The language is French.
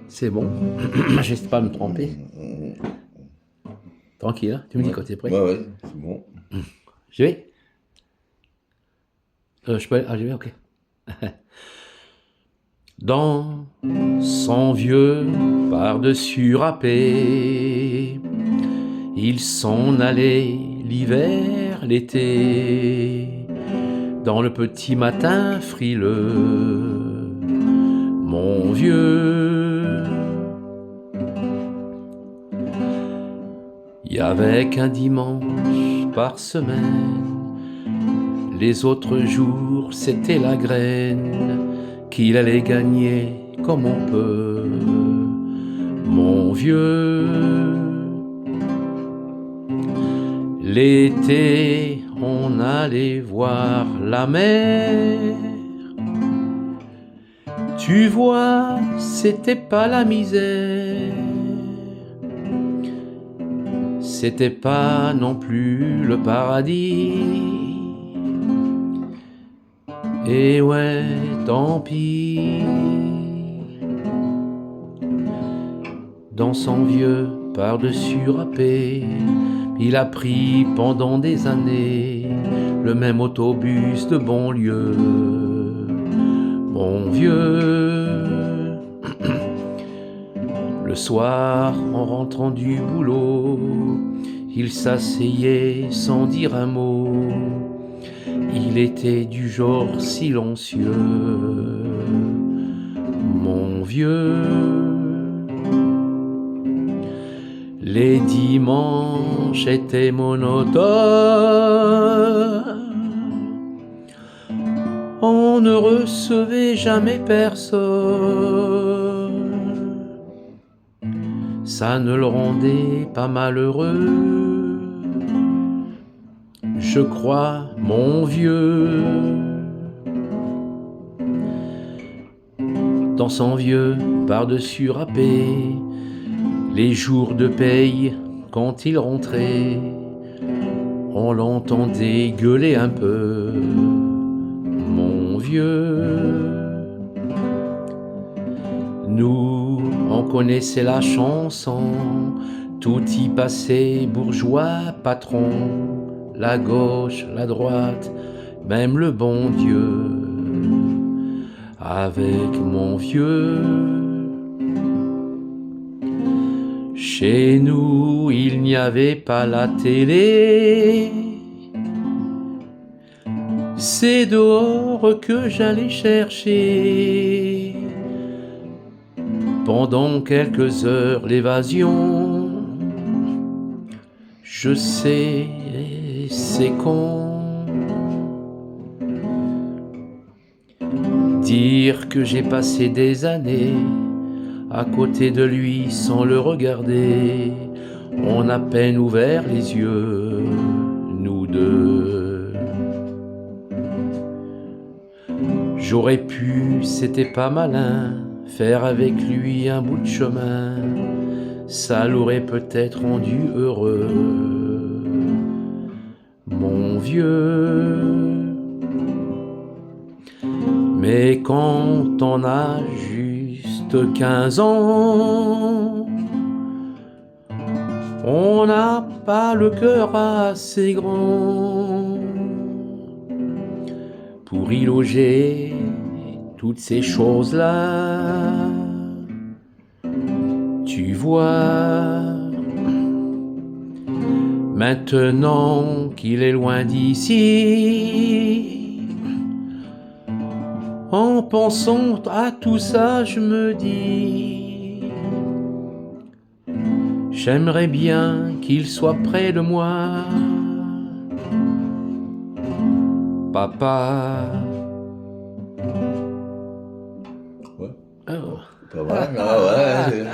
C'est bon. J'espère pas me tromper. Tranquille, hein. Tu me dis Ouais, quand t'es prêt. ouais, ouais, c'est bon. Je vais. Je peux aller. Ah, je vais, ok. Dans son vieux par-dessus râpé, ils s'en allaient l'hiver, l'été, dans le petit matin frileux. Mon vieux, y avait qu'un dimanche par semaine. Les autres jours, c'était la graine qu'il allait gagner comme on peut. Mon vieux, l'été, on allait voir la mer. Tu vois, c'était pas la misère. C'était pas non plus le paradis. Et ouais, tant pis. Dans son vieux par-dessus râpé, il a pris pendant des années le même autobus de banlieue. Mon vieux, le soir, en rentrant du boulot, il s'asseyait sans dire un mot. Il était du genre silencieux. Mon vieux, les dimanches étaient monotones. On ne recevait jamais personne. Ça ne le rendait pas malheureux. Je crois, mon vieux, dans son vieux par-dessus râpé, les jours de paye, quand il rentrait, on l'entendait gueuler un peu. Mon vieux, nous, on connaissait la chanson, tout y passait, bourgeois, patron, la gauche, la droite, même le bon Dieu. Avec mon vieux, chez nous, il n'y avait pas la télé. C'est dehors que j'allais chercher, pendant quelques heures, l'évasion. Je sais, c'est con. Dire que j'ai passé des années à côté de lui sans le regarder. On a à peine ouvert les yeux, nous deux. J'aurais pu, c'était pas malin, faire avec lui un bout de chemin. Ça l'aurait peut-être rendu heureux. Mon vieux, mais quand on a juste 15 ans, on n'a pas le cœur assez grand pour y loger toutes ces choses-là. Tu vois, maintenant qu'il est loin d'ici, en pensant à tout ça, je me dis, j'aimerais bien qu'il soit près de moi. Papa. Ouais, Oh. pas mal, ah ouais.